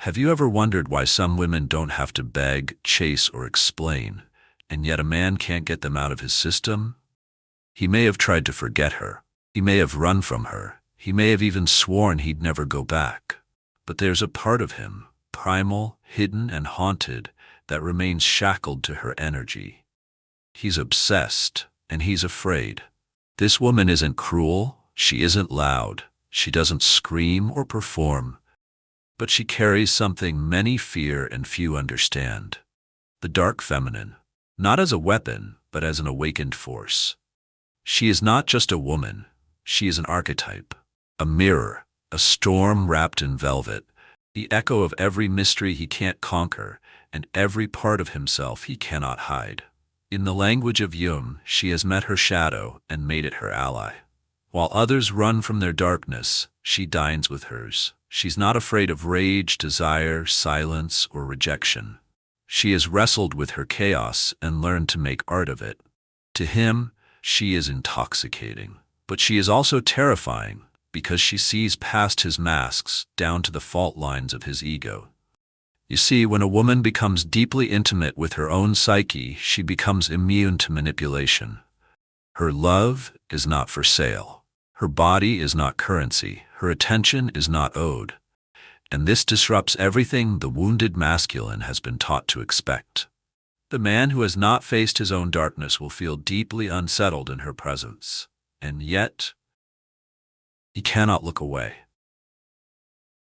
Have you ever wondered why some women don't have to beg, chase, or explain, and yet a man can't get them out of his system? He may have tried to forget her. He may have run from her. He may have even sworn he'd never go back. But there's a part of him, primal, hidden, and haunted, that remains shackled to her energy. He's obsessed, and he's afraid. This woman isn't cruel. She isn't loud. She doesn't scream or perform. But she carries something many fear and few understand. The dark feminine, not as a weapon, but as an awakened force. She is not just a woman. She is an archetype, a mirror, a storm wrapped in velvet, the echo of every mystery he can't conquer, and every part of himself he cannot hide. In the language of Jung, she has met her shadow and made it her ally. While others run from their darkness, she dines with hers. She's not afraid of rage, desire, silence, or rejection. She has wrestled with her chaos and learned to make art of it. To him, she is intoxicating. But she is also terrifying, because she sees past his masks down to the fault lines of his ego. You see, when a woman becomes deeply intimate with her own psyche, she becomes immune to manipulation. Her love is not for sale. Her body is not currency. Her attention is not owed. And this disrupts everything the wounded masculine has been taught to expect. The man who has not faced his own darkness will feel deeply unsettled in her presence. And yet, he cannot look away.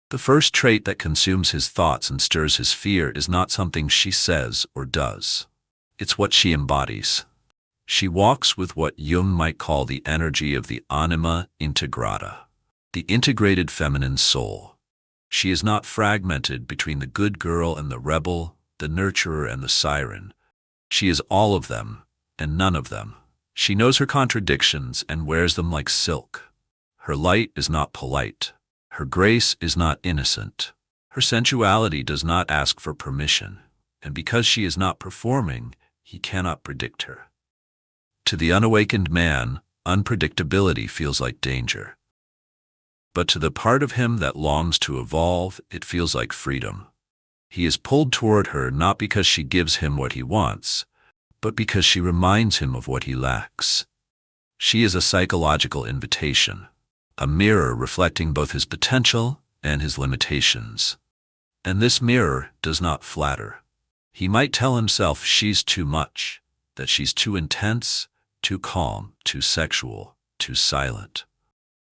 The first trait that consumes his thoughts and stirs his fear is not something she says or does. It's what she embodies. She walks with what Jung might call the energy of the Anima integrata, the integrated feminine soul. She is not fragmented between the good girl and the rebel, the nurturer and the siren. She is all of them, and none of them. She knows her contradictions and wears them like silk. Her light is not polite. Her grace is not innocent. Her sensuality does not ask for permission. And because she is not performing, he cannot predict her. To the unawakened man, unpredictability feels like danger. But to the part of him that longs to evolve, it feels like freedom. He is pulled toward her not because she gives him what he wants, but because she reminds him of what he lacks. She is a psychological invitation, a mirror reflecting both his potential and his limitations. And this mirror does not flatter. He might tell himself she's too much, that she's too intense, too calm, too sexual, too silent.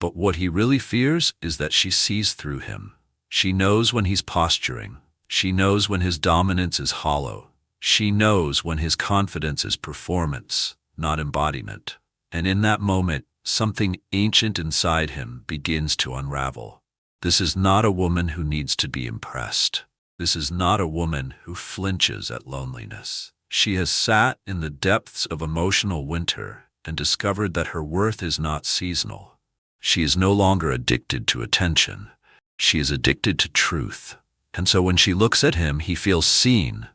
But what he really fears is that she sees through him. She knows when he's posturing. She knows when his dominance is hollow. She knows when his confidence is performance, not embodiment. And in that moment, something ancient inside him begins to unravel. This is not a woman who needs to be impressed. This is not a woman who flinches at loneliness. She has sat in the depths of emotional winter and discovered that her worth is not seasonal. She is no longer addicted to attention. She is addicted to truth. And so when she looks at him, he feels seen,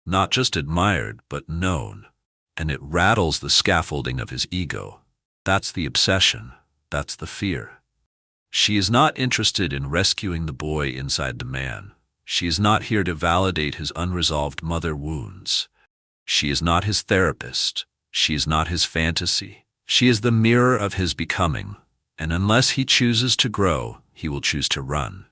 not just admired, but known. And it rattles the scaffolding of his ego. That's the obsession. That's the fear. She is not interested in rescuing the boy inside the man. She is not here to validate his unresolved mother wounds. She is not his therapist. She is not his fantasy. She is the mirror of his becoming. And unless he chooses to grow, he will choose to run.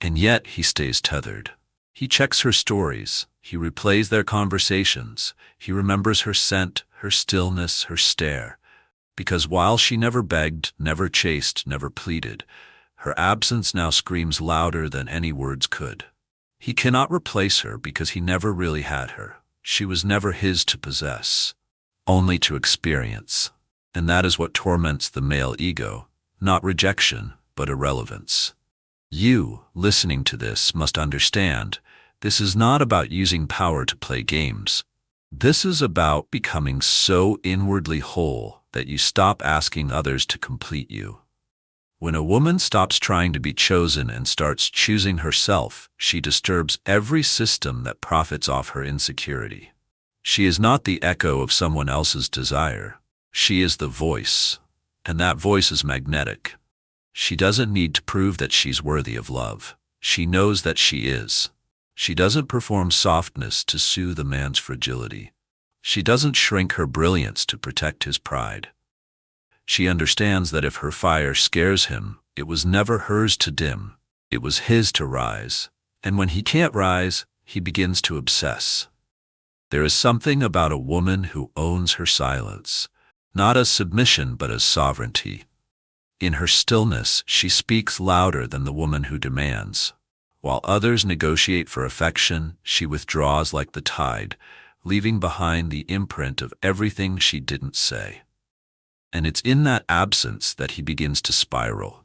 And yet he stays tethered. He checks her stories. He replays their conversations. He remembers her scent, her stillness, her stare. Because while she never begged, never chased, never pleaded, her absence now screams louder than any words could. He cannot replace her because he never really had her. She was never his to possess, only to experience. And that is what torments the male ego, not rejection, but irrelevance. You, listening to this, must understand, this is not about using power to play games. This is about becoming so inwardly whole that you stop asking others to complete you. When a woman stops trying to be chosen and starts choosing herself, she disturbs every system that profits off her insecurity. She is not the echo of someone else's desire. She is the voice, and that voice is magnetic. She doesn't need to prove that she's worthy of love. She knows that she is. She doesn't perform softness to soothe a man's fragility. She doesn't shrink her brilliance to protect his pride. She understands that if her fire scares him, it was never hers to dim. It was his to rise. And when he can't rise, he begins to obsess. There is something about a woman who owns her silence, not as submission but as sovereignty. In her stillness, she speaks louder than the woman who demands. While others negotiate for affection, she withdraws like the tide, leaving behind the imprint of everything she didn't say. And it's in that absence that he begins to spiral.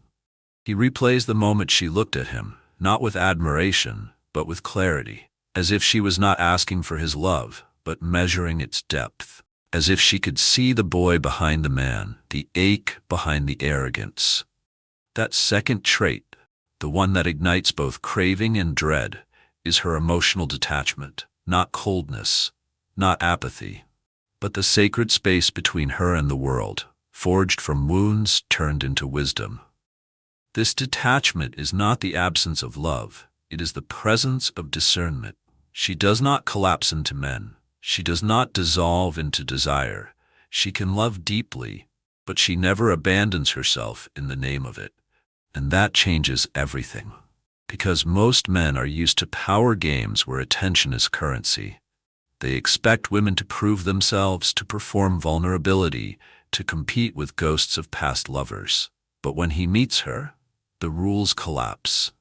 He replays the moment she looked at him, not with admiration, but with clarity, as if she was not asking for his love, but measuring its depth, as if she could see the boy behind the man, the ache behind the arrogance. That second trait, the one that ignites both craving and dread, is her emotional detachment, not coldness, not apathy, but the sacred space between her and the world, forged from wounds turned into wisdom. This detachment is not the absence of love, it is the presence of discernment. She does not collapse into men. She does not dissolve into desire. She can love deeply, but she never abandons herself in the name of it. And that changes everything. Because most men are used to power games where attention is currency. They expect women to prove themselves, to perform vulnerability, to compete with ghosts of past lovers. But when he meets her, the rules collapse.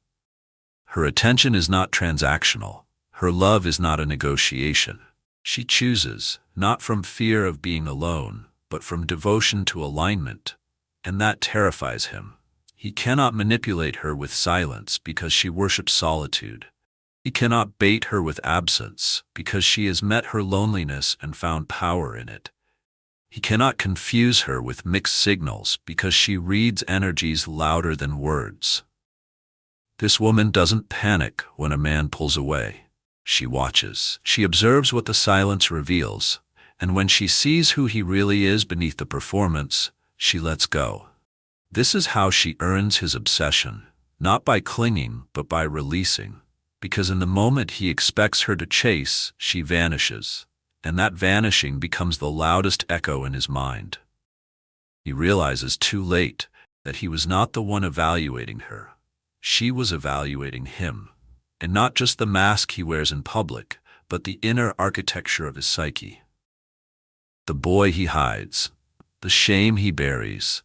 Her attention is not transactional. Her love is not a negotiation. She chooses, not from fear of being alone, but from devotion to alignment, and that terrifies him. He cannot manipulate her with silence because she worships solitude. He cannot bait her with absence because she has met her loneliness and found power in it. He cannot confuse her with mixed signals because she reads energies louder than words. This woman doesn't panic when a man pulls away. She watches. She observes what the silence reveals, and when she sees who he really is beneath the performance, she lets go. This is how she earns his obsession, not by clinging, but by releasing, because in the moment he expects her to chase, she vanishes, and that vanishing becomes the loudest echo in his mind. He realizes too late that he was not the one evaluating her. She was evaluating him. And not just the mask he wears in public, but the inner architecture of his psyche. The boy he hides, the shame he buries,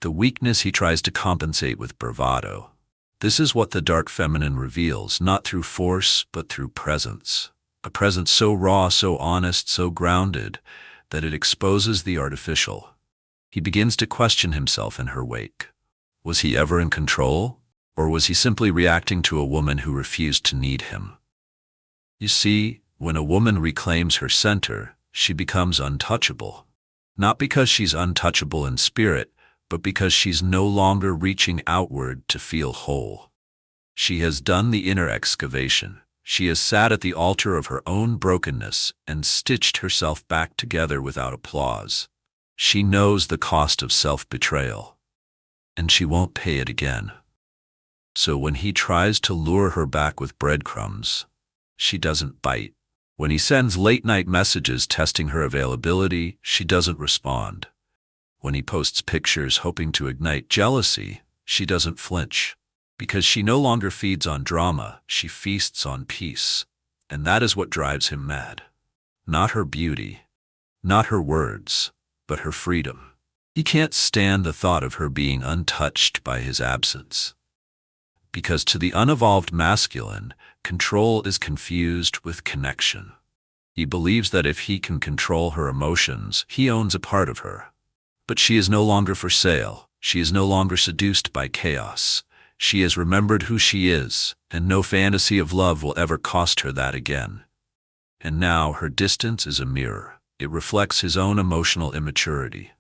the weakness he tries to compensate with bravado. This is what the dark feminine reveals, not through force, but through presence. A presence so raw, so honest, so grounded, that it exposes the artificial. He begins to question himself in her wake. Was he ever in control? Or was he simply reacting to a woman who refused to need him? You see, when a woman reclaims her center, she becomes untouchable. Not because she's untouchable in spirit, but because she's no longer reaching outward to feel whole. She has done the inner excavation. She has sat at the altar of her own brokenness and stitched herself back together without applause. She knows the cost of self-betrayal, and she won't pay it again. So when he tries to lure her back with breadcrumbs, she doesn't bite. When he sends late-night messages testing her availability, she doesn't respond. When he posts pictures hoping to ignite jealousy, she doesn't flinch. Because she no longer feeds on drama, she feasts on peace. And that is what drives him mad. Not her beauty, not her words, but her freedom. He can't stand the thought of her being untouched by his absence. Because to the unevolved masculine, control is confused with connection. He believes that if he can control her emotions, he owns a part of her. But she is no longer for sale. She is no longer seduced by chaos. She has remembered who she is, and no fantasy of love will ever cost her that again. And now her distance is a mirror. It reflects his own emotional immaturity,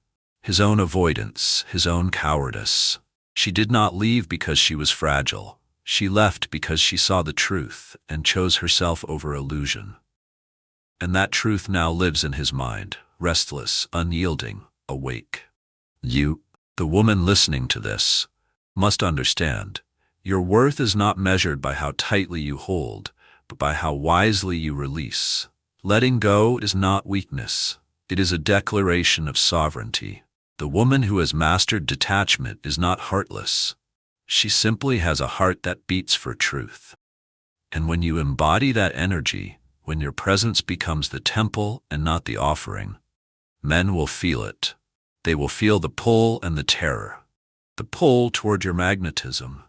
his own avoidance, his own cowardice. She did not leave because she was fragile. She left because she saw the truth and chose herself over illusion. And that truth now lives in his mind, restless, unyielding, awake. You, the woman listening to this, must understand, Your worth is not measured by how tightly you hold, but by how wisely you release. Letting go is not weakness. It is a declaration of sovereignty. The woman who has mastered detachment is not heartless. She simply has a heart that beats for truth. And when you embody that energy, when your presence becomes the temple and not the offering, men will feel it. They will feel the pull and the terror. The pull toward your magnetism,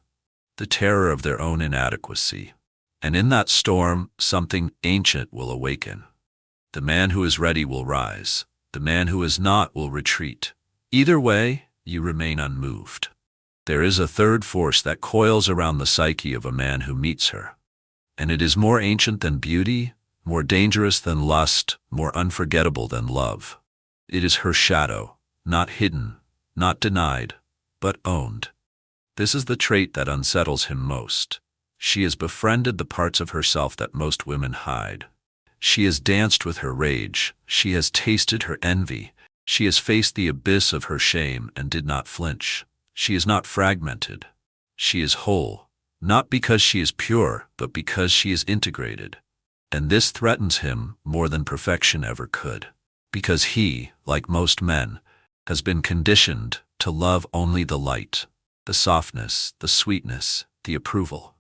the terror of their own inadequacy. And in that storm, something ancient will awaken. The man who is ready will rise. The man who is not will retreat. Either way, you remain unmoved. There is a third force that coils around the psyche of a man who meets her. And it is more ancient than beauty, more dangerous than lust, more unforgettable than love. It is her shadow, not hidden, not denied, but owned. This is the trait that unsettles him most. She has befriended the parts of herself that most women hide. She has danced with her rage. She has tasted her envy. She has faced the abyss of her shame and did not flinch. She is not fragmented. She is whole, not because she is pure, but because she is integrated. And this threatens him more than perfection ever could, because he, like most men, has been conditioned to love only the light, the softness, the sweetness, the approval.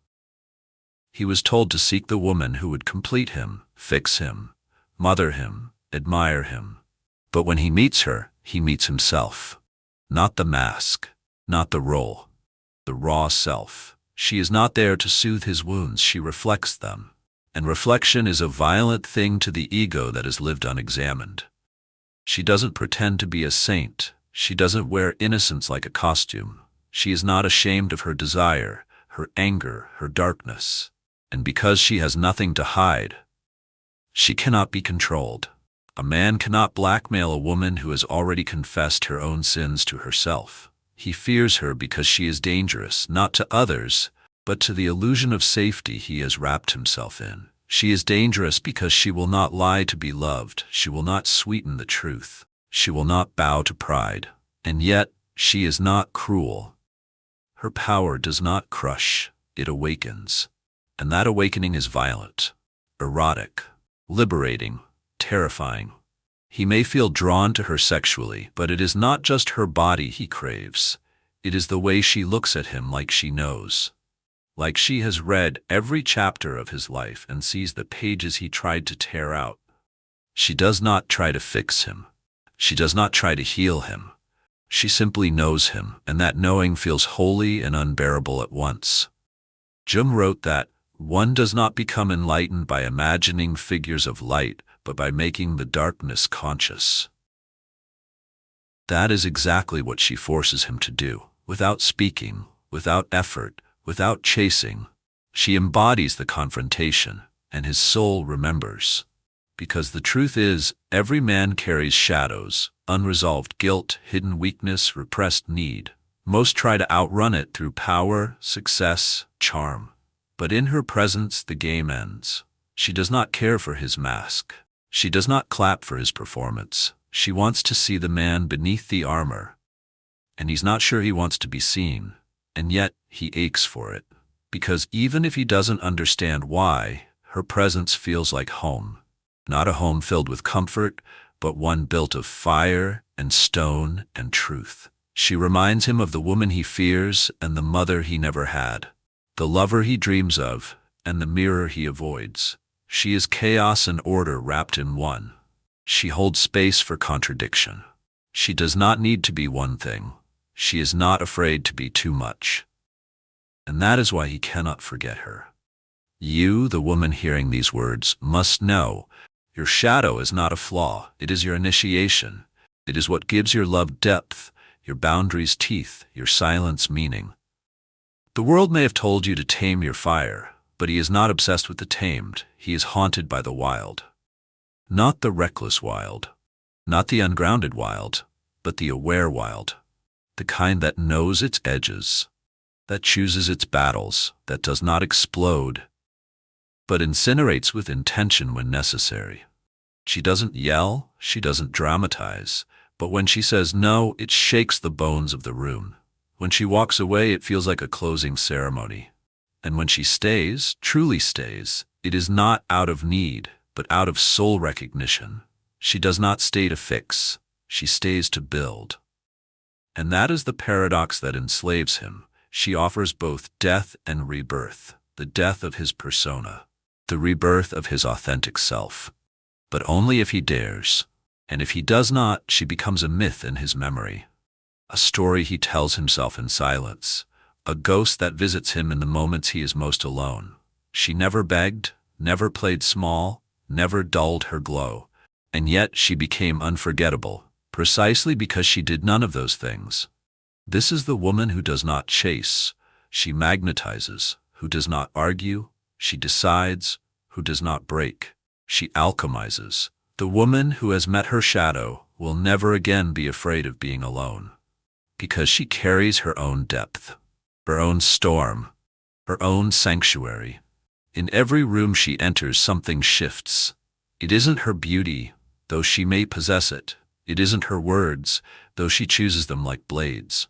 He was told to seek the woman who would complete him, fix him, mother him, admire him. But when he meets her, he meets himself. Not the mask, not the role, the raw self. She is not there to soothe his wounds, she reflects them. And reflection is a violent thing to the ego that has lived unexamined. She doesn't pretend to be a saint. She doesn't wear innocence like a costume. She is not ashamed of her desire, her anger, her darkness. And because she has nothing to hide, she cannot be controlled. A man cannot blackmail a woman who has already confessed her own sins to herself. He fears her because she is dangerous, not to others, but to the illusion of safety he has wrapped himself in. She is dangerous because she will not lie to be loved. She will not sweeten the truth. She will not bow to pride. And yet, she is not cruel. Her power does not crush, it awakens. And that awakening is violent, erotic, liberating, terrifying. He may feel drawn to her sexually, but it is not just her body he craves. It is the way she looks at him like she knows. Like she has read every chapter of his life and sees the pages he tried to tear out. She does not try to fix him. She does not try to heal him. She simply knows him, and that knowing feels holy and unbearable at once. Jung wrote that, one does not become enlightened by imagining figures of light, but by making the darkness conscious. That is exactly what she forces him to do, without speaking, without effort, without chasing. She embodies the confrontation, and his soul remembers. Because the truth is, every man carries shadows, unresolved guilt, hidden weakness, repressed need. Most try to outrun it through power, success, charm. But in her presence the game ends. She does not care for his mask. She does not clap for his performance. She wants to see the man beneath the armor. And he's not sure he wants to be seen. And yet, he aches for it. Because even if he doesn't understand why, her presence feels like home. Not a home filled with comfort, but one built of fire and stone and truth. She reminds him of the woman he fears and the mother he never had. The lover he dreams of, and the mirror he avoids. She is chaos and order wrapped in one. She holds space for contradiction. She does not need to be one thing. She is not afraid to be too much. And that is why he cannot forget her. You, the woman hearing these words, must know, your shadow is not a flaw. It is your initiation. It is what gives your love depth, your boundaries teeth, your silence meaning. The world may have told you to tame your fire, but he is not obsessed with the tamed. He is haunted by the wild. Not the reckless wild, not the ungrounded wild, but the aware wild. The kind that knows its edges, that chooses its battles, that does not explode, but incinerates with intention when necessary. She doesn't yell, she doesn't dramatize, but when she says no, it shakes the bones of the room. When she walks away, it feels like a closing ceremony. And when she stays, truly stays, it is not out of need, but out of soul recognition. She does not stay to fix, she stays to build. And that is the paradox that enslaves him. She offers both death and rebirth, the death of his persona, the rebirth of his authentic self. But only if he dares. And if he does not, she becomes a myth in his memory, a story he tells himself in silence, a ghost that visits him in the moments he is most alone. She never begged, never played small, never dulled her glow, and yet she became unforgettable, precisely because she did none of those things. This is the woman who does not chase, she magnetizes, who does not argue, she decides, who does not break, she alchemizes. The woman who has met her shadow will never again be afraid of being alone, because she carries her own depth, her own storm, her own sanctuary. In every room she enters, something shifts. It isn't her beauty, though she may possess it. It isn't her words, though she chooses them like blades.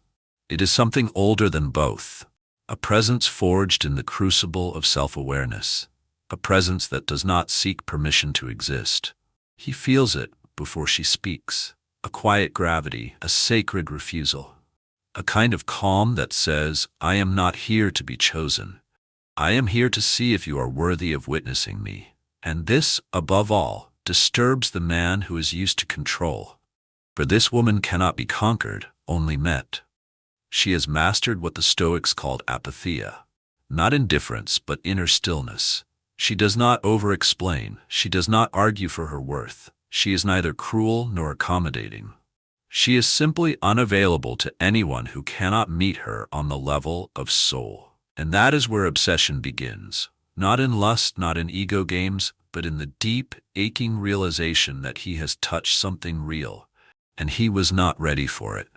It is something older than both, a presence forged in the crucible of self-awareness, a presence that does not seek permission to exist. He feels it before she speaks, a quiet gravity, a sacred refusal, a kind of calm that says, I am not here to be chosen. I am here to see if you are worthy of witnessing me. And this, above all, disturbs the man who is used to control. For this woman cannot be conquered, only met. She has mastered what the Stoics called apatheia, not indifference, but inner stillness. She does not over-explain, she does not argue for her worth. She is neither cruel nor accommodating. She is simply unavailable to anyone who cannot meet her on the level of soul. And that is where obsession begins. Not in lust, not in ego games, but in the deep, aching realization that he has touched something real, and he was not ready for it.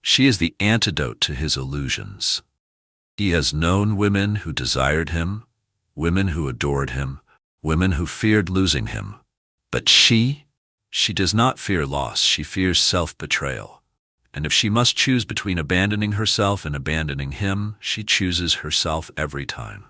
She is the antidote to his illusions. He has known women who desired him, women who adored him, women who feared losing him. But she does not fear loss, she fears self-betrayal. And if she must choose between abandoning herself and abandoning him, she chooses herself every time.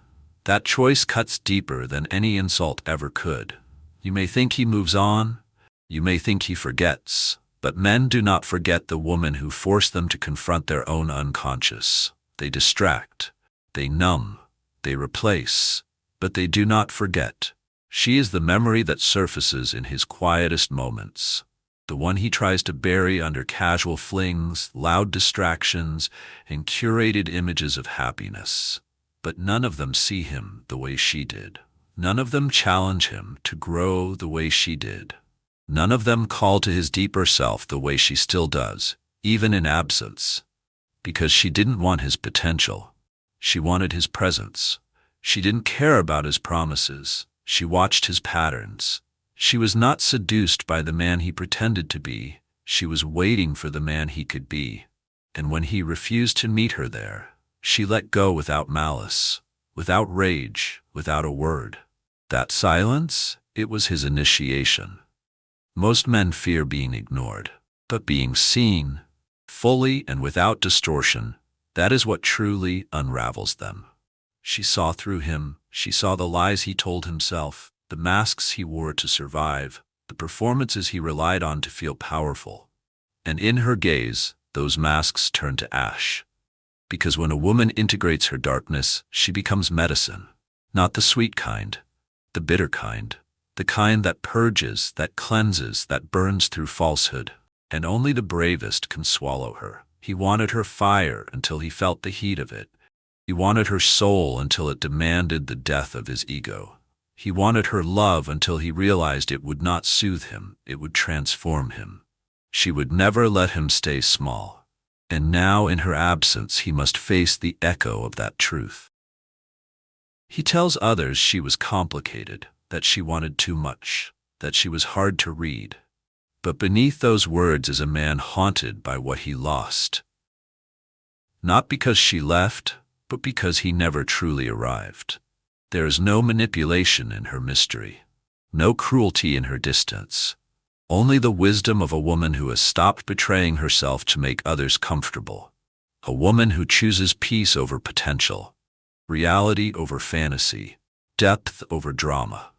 That choice cuts deeper than any insult ever could. You may think he moves on, you may think he forgets, but men do not forget the woman who forced them to confront their own unconscious. They distract, they numb, they replace, but they do not forget. She is the memory that surfaces in his quietest moments, the one he tries to bury under casual flings, loud distractions, and curated images of happiness. But none of them see him the way she did. None of them challenge him to grow the way she did. None of them call to his deeper self the way she still does, even in absence. Because she didn't want his potential. She wanted his presence. She didn't care about his promises. She watched his patterns. She was not seduced by the man he pretended to be. She was waiting for the man he could be. And when he refused to meet her there, she let go without malice, without rage, without a word. That silence, it was his initiation. Most men fear being ignored, but being seen, fully and without distortion, that is what truly unravels them. She saw through him. She saw the lies he told himself, the masks he wore to survive, the performances he relied on to feel powerful. And in her gaze, those masks turned to ash. Because when a woman integrates her darkness, she becomes medicine. Not the sweet kind, the bitter kind, the kind that purges, that cleanses, that burns through falsehood. And only the bravest can swallow her. He wanted her fire until he felt the heat of it. He wanted her soul until it demanded the death of his ego. He wanted her love until he realized it would not soothe him, it would transform him. She would never let him stay small. And now in her absence he must face the echo of that truth. He tells others she was complicated, that she wanted too much, that she was hard to read. But beneath those words is a man haunted by what he lost. Not because she left, but because he never truly arrived. There is no manipulation in her mystery, no cruelty in her distance, only the wisdom of a woman who has stopped betraying herself to make others comfortable, A woman who chooses peace over potential, reality over fantasy, depth over drama.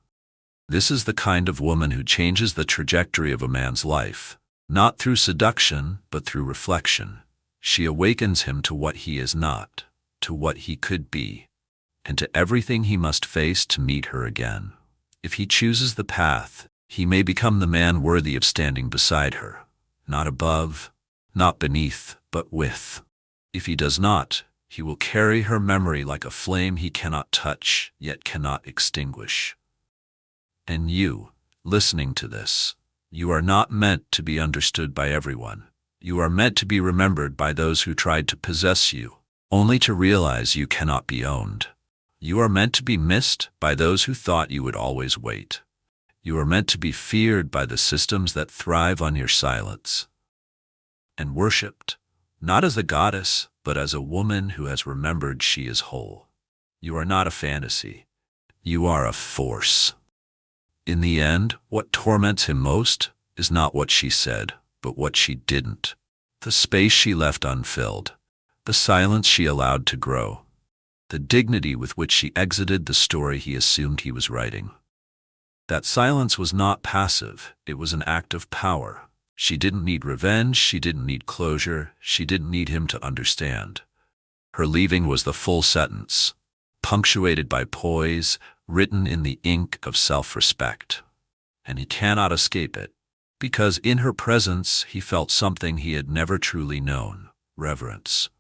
This is the kind of woman who changes the trajectory of a man's life, not through seduction, but through reflection. She awakens him to what he is not, to what he could be, and to everything he must face to meet her again. If he chooses the path, he may become the man worthy of standing beside her, not above, not beneath, but with. If he does not, he will carry her memory like a flame he cannot touch, yet cannot extinguish. And you, listening to this, you are not meant to be understood by everyone. You are meant to be remembered by those who tried to possess you, only to realize you cannot be owned. You are meant to be missed by those who thought you would always wait. You are meant to be feared by the systems that thrive on your silence. And worshipped, not as a goddess, but as a woman who has remembered she is whole. You are not a fantasy. You are a force. In the end, what torments him most is not what she said, but what she didn't. The space she left unfilled, the silence she allowed to grow, the dignity with which she exited the story he assumed he was writing. That silence was not passive, it was an act of power. She didn't need revenge, she didn't need closure, she didn't need him to understand. Her leaving was the full sentence, punctuated by poise, written in the ink of self-respect. And he cannot escape it, because in her presence he felt something he had never truly known, reverence.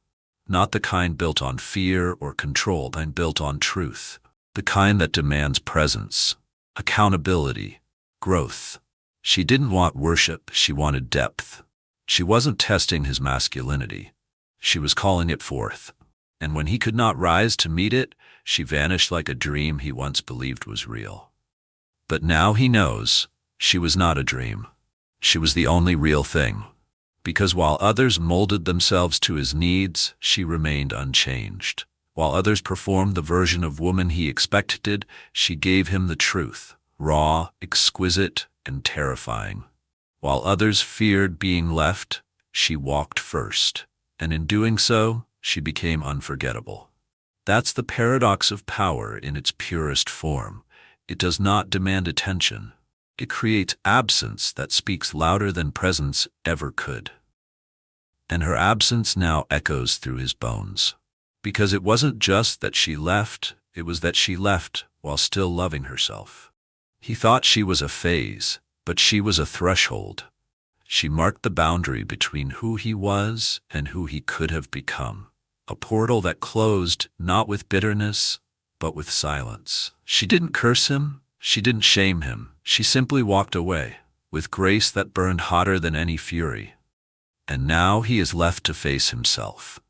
Not the kind built on fear or control, but built on truth, the kind that demands presence, accountability, growth. She didn't want worship, she wanted depth. She wasn't testing his masculinity. She was calling it forth. And when he could not rise to meet it, she vanished like a dream he once believed was real. But now he knows, she was not a dream. She was the only real thing. Because while others molded themselves to his needs, she remained unchanged. While others performed the version of woman he expected, she gave him the truth, raw, exquisite, and terrifying. While others feared being left, she walked first, and in doing so, she became unforgettable. That's the paradox of power in its purest form. It does not demand attention. It creates absence that speaks louder than presence ever could. And her absence now echoes through his bones. Because it wasn't just that she left, it was that she left while still loving herself. He thought she was a phase, but she was a threshold. She marked the boundary between who he was and who he could have become. A portal that closed not with bitterness, but with silence. She didn't curse him, she didn't shame him. She simply walked away, with grace that burned hotter than any fury. And now he is left to face himself.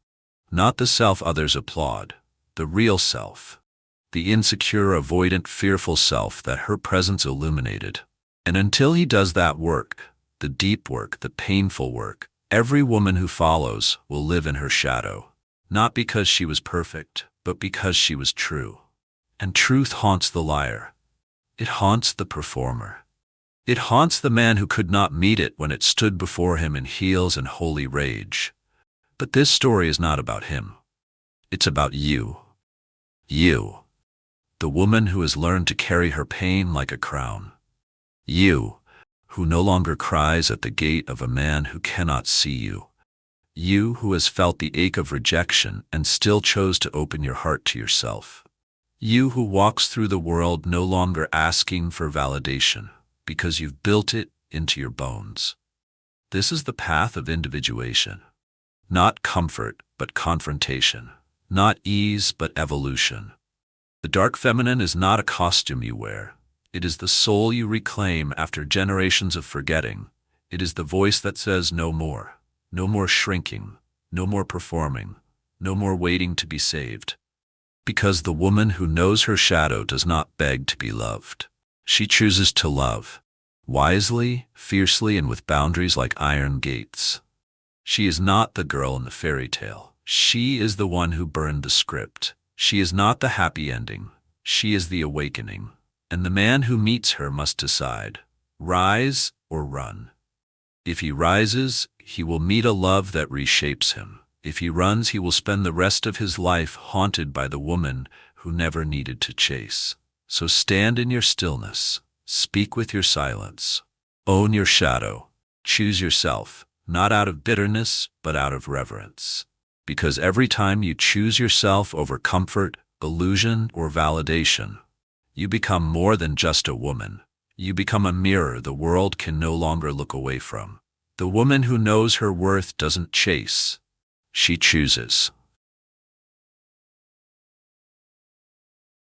Not the self others applaud, the real self. The insecure, avoidant, fearful self that her presence illuminated. And until he does that work, the deep work, the painful work, every woman who follows will live in her shadow. Not because she was perfect, but because she was true. And truth haunts the liar. It haunts the performer. It haunts the man who could not meet it when it stood before him in heels and holy rage. But this story is not about him. It's about you. You. The woman who has learned to carry her pain like a crown. You, who no longer cries at the gate of a man who cannot see you. You who has felt the ache of rejection and still chose to open your heart to yourself. You who walks through the world no longer asking for validation, because you've built it into your bones. This is the path of individuation. Not comfort, but confrontation. Not ease, but evolution. The dark feminine is not a costume you wear. It is the soul you reclaim after generations of forgetting. It is the voice that says no more. No more shrinking. No more performing. No more waiting to be saved. Because the woman who knows her shadow does not beg to be loved. She chooses to love. Wisely, fiercely, and with boundaries like iron gates. She is not the girl in the fairy tale. She is the one who burned the script. She is not the happy ending. She is the awakening. And the man who meets her must decide, rise or run. If he rises, he will meet a love that reshapes him. If he runs, he will spend the rest of his life haunted by the woman who never needed to chase. So stand in your stillness, speak with your silence, own your shadow, choose yourself, not out of bitterness, but out of reverence. Because every time you choose yourself over comfort, illusion, or validation, you become more than just a woman. You become a mirror the world can no longer look away from. The woman who knows her worth doesn't chase. She chooses.